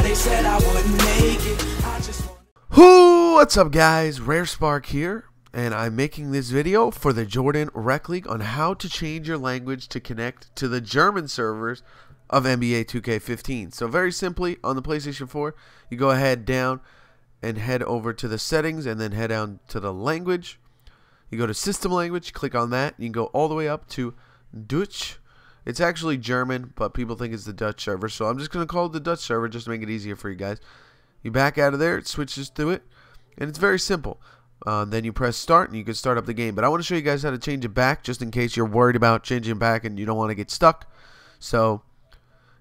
they said I wouldn't make it. What's up, guys? Rare Spark here, and I'm making this video for the Jordan Rec League on how to change your language to connect to the German servers of NBA 2K15. So very simply, on the PlayStation 4, you go ahead down and head over to the settings and then head down to the language. You go to system language, click on that, you can go all the way up to Dutch. It's actually German, but people think it's the Dutch server, so I'm just going to call it the Dutch server just to make it easier for you guys. You back out of there, it switches to it, and it's very simple. Then you press start and you can start up the game. But I want to show you guys how to change it back just in case you're worried about changing it back and you don't want to get stuck. So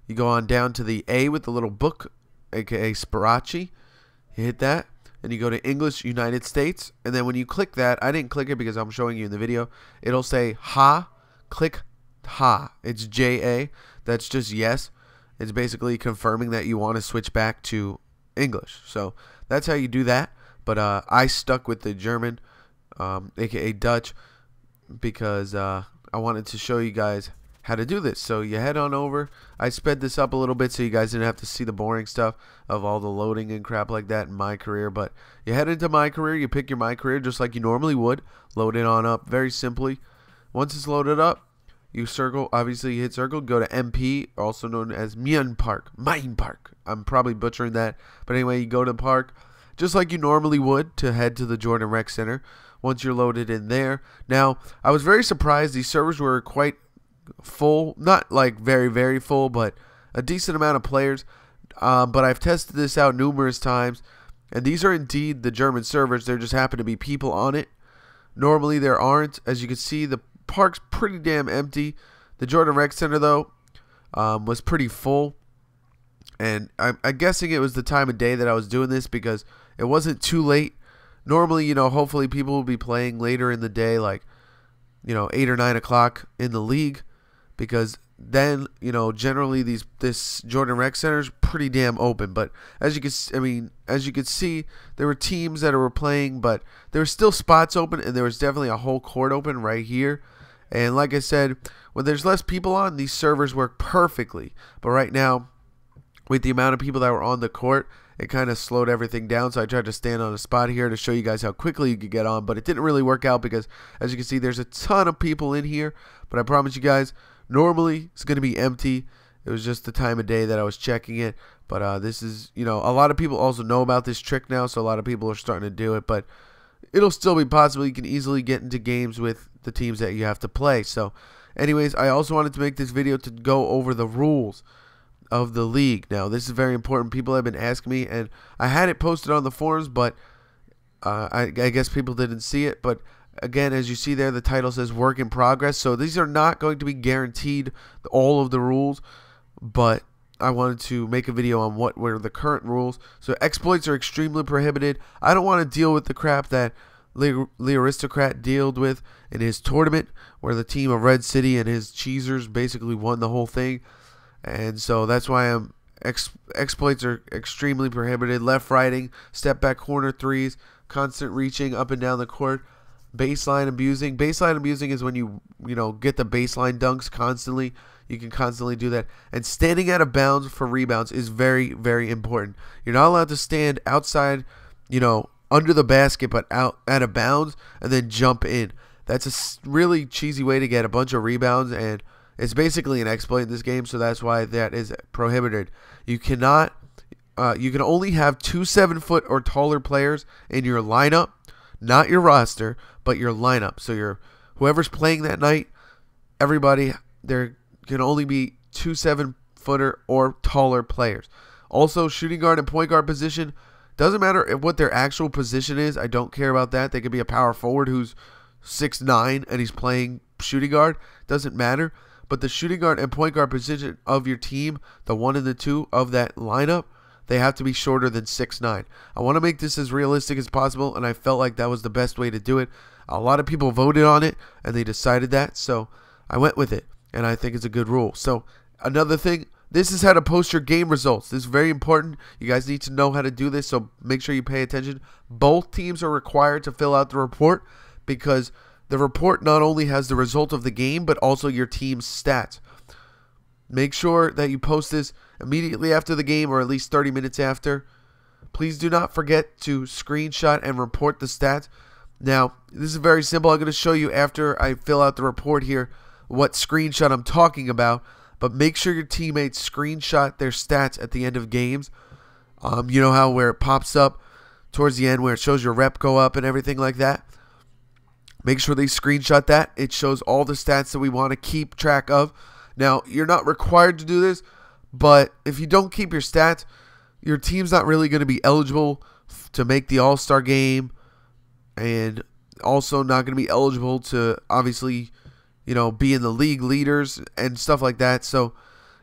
you go on down to the A with the little book, aka Sparachi. You hit that and you go to English United States, and then when you click that, I didn't click it because I'm showing you in the video, it'll say ha, click ha. It's JA. That's just yes. It's basically confirming that you want to switch back to English. So that's how you do that. But I stuck with the German, aka Dutch, because I wanted to show you guys how to do this. So you head on over. I sped this up a little bit so you guys didn't have to see the boring stuff of all the loading and crap like that in My Career. But you head into My Career, you pick your My Career just like you normally would. Load it on up very simply. Once it's loaded up, you circle, obviously you hit circle, go to MP, also known as Main Park. I'm probably butchering that. But anyway, you go to the park just like you normally would to head to the Jordan Rec Center once you're loaded in there. Now, I was very surprised these servers were quite full. Not like very, very full, but a decent amount of players. But I've tested this out numerous times, and these are indeed the German servers. There just happen to be people on it. Normally there aren't. As you can see, the park's pretty damn empty. The Jordan Rec Center, though, was pretty full. And I'm guessing it was the time of day that I was doing this because it wasn't too late. Normally, you know, hopefully people will be playing later in the day, like, you know, 8 or 9 o'clock in the league, because then, you know, generally this Jordan Rec Center is pretty damn open. But as you can see, there were teams that were playing, but there were still spots open, and there was definitely a whole court open right here. And like I said, when there's less people on, these servers work perfectly. But right now, with the amount of people that were on the court, it kind of slowed everything down. So I tried to stand on a spot here to show you guys how quickly you could get on, but it didn't really work out because, as you can see, there's a ton of people in here. But I promise you guys, normally it's going to be empty. It was just the time of day that I was checking it. But this is, you know, a lot of people also know about this trick now, so a lot of people are starting to do it. But it'll still be possible. You can easily get into games with the teams that you have to play. So anyways, I also wanted to make this video to go over the rules of the league. Now, this is very important. People have been asking me, and I had it posted on the forums, but I guess people didn't see it. But again, as you see there, the title says work in progress. So these are not going to be guaranteed, all of the rules, but I wanted to make a video on what were the current rules. So exploits are extremely prohibited. I don't want to deal with the crap that Lee Aristocrat dealt with in his tournament, where the team of Red City and his cheesers basically won the whole thing. And so that's why exploits are extremely prohibited. Left righting, step back corner threes, constant reaching up and down the court, baseline abusing. Baseline abusing is when you get the baseline dunks constantly. You can constantly do that. And standing out of bounds for rebounds is very, very important. You're not allowed to stand outside, you know, under the basket, but out of bounds and then jump in. That's a really cheesy way to get a bunch of rebounds, and it's basically an exploit in this game, so that's why that is prohibited. You cannot, you can only have 2 7-foot or taller players in your lineup, not your roster, but your lineup. So whoever's playing that night, everybody, there can only be 2 7-footer or taller players. Also, shooting guard and point guard position, doesn't matter what their actual position is. I don't care about that. They could be a power forward who's 6'9" and he's playing shooting guard. Doesn't matter. But the shooting guard and point guard position of your team, the 1 and the 2 of that lineup, they have to be shorter than 6'9". I want to make this as realistic as possible, and I felt like that was the best way to do it. A lot of people voted on it, and they decided that, so I went with it, and I think it's a good rule. So another thing, this is how to post your game results. This is very important. You guys need to know how to do this, so make sure you pay attention. Both teams are required to fill out the report, because the report not only has the result of the game, but also your team's stats. Make sure that you post this immediately after the game, or at least 30 minutes after. Please do not forget to screenshot and report the stats. Now, this is very simple. I'm going to show you after I fill out the report here what screenshot I'm talking about. But make sure your teammates screenshot their stats at the end of games. You know how where it pops up towards the end where it shows your rep go up and everything like that? Make sure they screenshot that. It shows all the stats that we want to keep track of. Now, you're not required to do this, but if you don't keep your stats, your team's not really going to be eligible to make the All-Star game, and also not going to be eligible to obviously, be in the league leaders and stuff like that. So,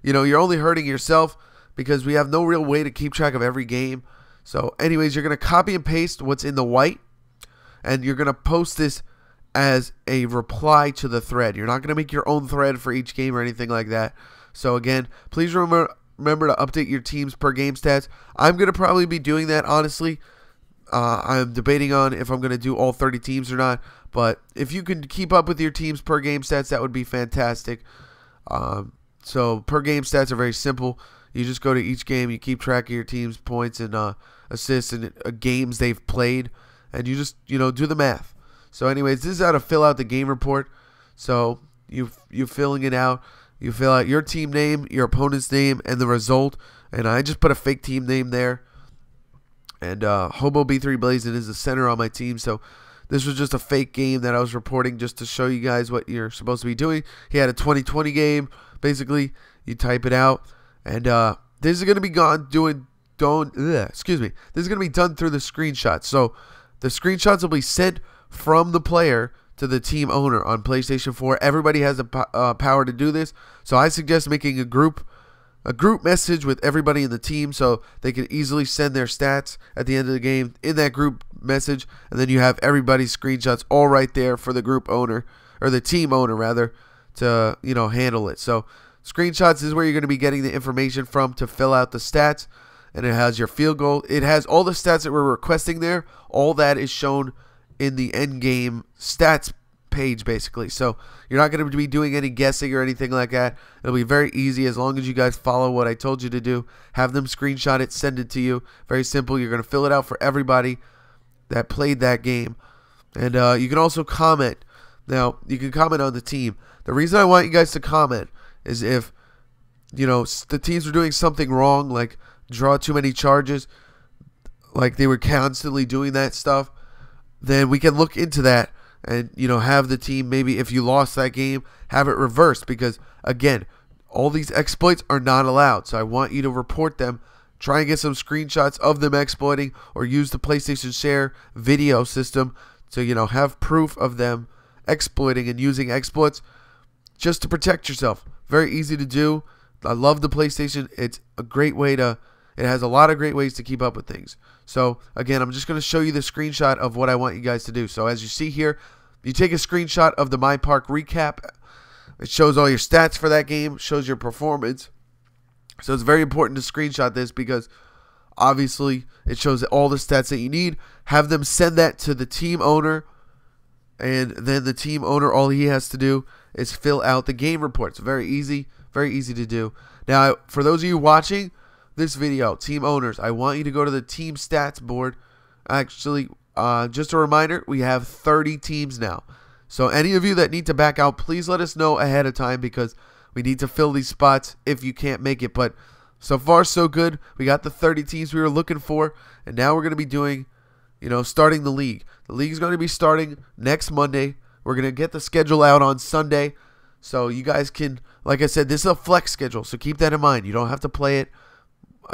you're only hurting yourself because we have no real way to keep track of every game. So anyways, you're going to copy and paste what's in the white, and you're going to post this as a reply to the thread. You're not going to make your own thread for each game or anything like that. So again, please remember to update your team's per game stats. I'm going to probably be doing that, honestly. I'm debating on if I'm going to do all 30 teams or not. But if you can keep up with your team's per game stats, that would be fantastic. So per game stats are very simple. You just go to each game, you keep track of your team's points and assists and games they've played, and you just do the math. So anyways, this is how to fill out the game report. So you filling it out. You fill out your team name, your opponent's name, and the result. And I just put a fake team name there. And Hobo B3 Blazin is the center on my team. So this was just a fake game that I was reporting just to show you guys what you're supposed to be doing. He had a 2020 game. Basically, you type it out. And this is going to be This is going to be done through the screenshots. So the screenshots will be sent from the player to the team owner on PlayStation 4. Everybody has the power to do this. So I suggest making a group message with everybody in the team so they can easily send their stats at the end of the game in that group message, and then you have everybody's screenshots all right there for the group owner, or the team owner rather, to handle it. So screenshots is where you're going to be getting the information from to fill out the stats, and it has your field goal. It has all the stats that we're requesting there. All that is shown in the end game stats page, basically. So you're not going to be doing any guessing or anything like that. It'll be very easy as long as you guys follow what I told you to do. Have them screenshot it, send it to you. Very simple. You're going to fill it out for everybody that played that game. And you can also comment. Now, you can comment on the team. The reason I want you guys to comment is if the teams were doing something wrong, like draw too many charges, like they were constantly doing that stuff, then we can look into that and have the team, maybe if you lost that game, have it reversed, because again, all these exploits are not allowed. So I want you to report them. Try and get some screenshots of them exploiting, or use the PlayStation Share video system to have proof of them exploiting and using exploits just to protect yourself. Very easy to do. I love the PlayStation. It's a great way to, it has a lot of great ways to keep up with things. So again, I'm just going to show you the screenshot of what I want you guys to do. So as you see here, you take a screenshot of the My Park recap. It shows all your stats for that game, shows your performance. So it's very important to screenshot this, because obviously it shows all the stats that you need. Have them send that to the team owner, and then the team owner, all he has to do is fill out the game reports. Very easy to do. Now, for those of you watching this video, team owners, I want you to go to the team stats board. Actually, just a reminder, we have 30 teams now. So any of you that need to back out, please let us know ahead of time, because we need to fill these spots if you can't make it. But so far, so good. We got the 30 teams we were looking for, and now we're going to be doing, starting the league. The league is going to be starting next Monday. We're going to get the schedule out on Sunday, so you guys can, like I said, this is a flex schedule, so keep that in mind. You don't have to play it.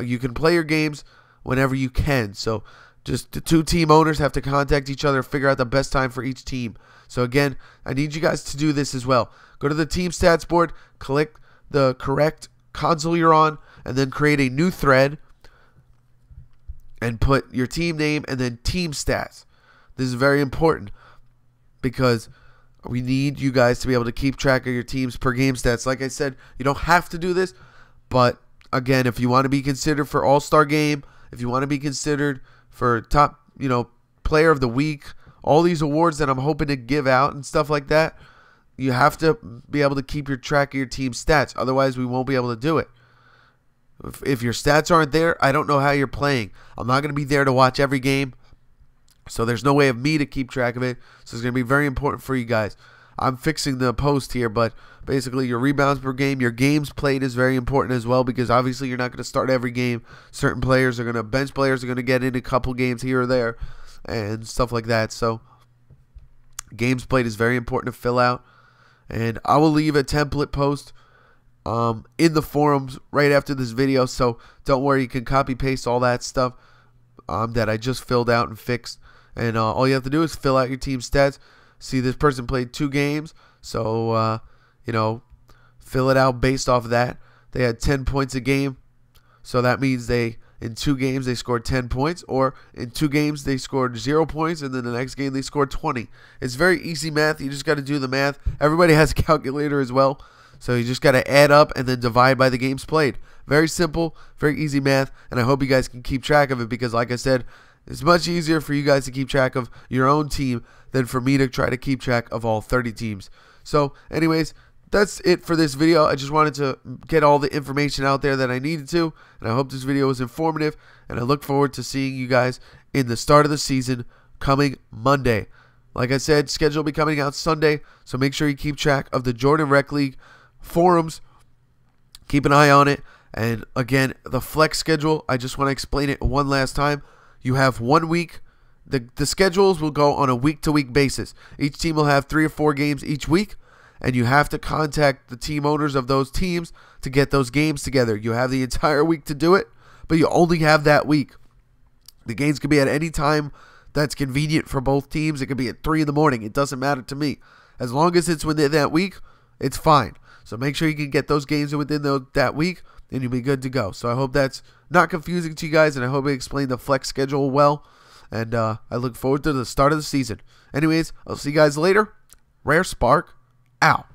You can play your games whenever you can. So just the two team owners have to contact each other, figure out the best time for each team. So again, I need you guys to do this as well. Go to the team stats board, click the correct console you're on, and then create a new thread and put your team name and then team stats. This is very important, because we need you guys to be able to keep track of your team's per game stats. Like I said, you don't have to do this, but again, if you want to be considered for All-Star Game, if you want to be considered for top, Player of the Week, all these awards that I'm hoping to give out and stuff like that, you have to be able to keep your track of your team's stats. Otherwise, we won't be able to do it. If your stats aren't there, I don't know how you're playing. I'm not going to be there to watch every game, so there's no way of me to keep track of it. So it's going to be very important for you guys. I'm fixing the post here, but basically your rebounds per game, your games played is very important as well, because obviously you're not going to start every game. Certain players are going to, bench players are going to get in a couple games here or there and stuff like that. So games played is very important to fill out. And I will leave a template post in the forums right after this video, so don't worry, you can copy paste all that stuff that I just filled out and fixed. And all you have to do is fill out your team stats. See, this person played 2 games, so you know, fill it out based off of that. They had 10 points a game, so that means in 2 games they scored 10 points, or in 2 games they scored 0 points, and then the next game they scored 20. It's very easy math. You just got to do the math. Everybody has a calculator as well, so you just got to add up and then divide by the games played. Very simple, very easy math, and I hope you guys can keep track of it, because like I said, it's much easier for you guys to keep track of your own team than for me to try to keep track of all 30 teams. So anyways, that's it for this video. I just wanted to get all the information out there that I needed to, and I hope this video was informative, and I look forward to seeing you guys in the start of the season coming Monday. Like I said, schedule will be coming out Sunday, so make sure you keep track of the Jordan Rec League forums. Keep an eye on it. And again, the flex schedule, I just want to explain it one last time. You have 1 week. The schedules will go on a week-to-week basis. Each team will have 3 or 4 games each week, and you have to contact the team owners of those teams to get those games together. You have the entire week to do it, but you only have that week. The games can be at any time that's convenient for both teams. It could be at 3 in the morning. It doesn't matter to me. As long as it's within that week, it's fine. So make sure you can get those games within that week, and you'll be good to go. So I hope that's not confusing to you guys, and I hope I explained the flex schedule well. And I look forward to the start of the season. Anyways, I'll see you guys later. Rare Spark out.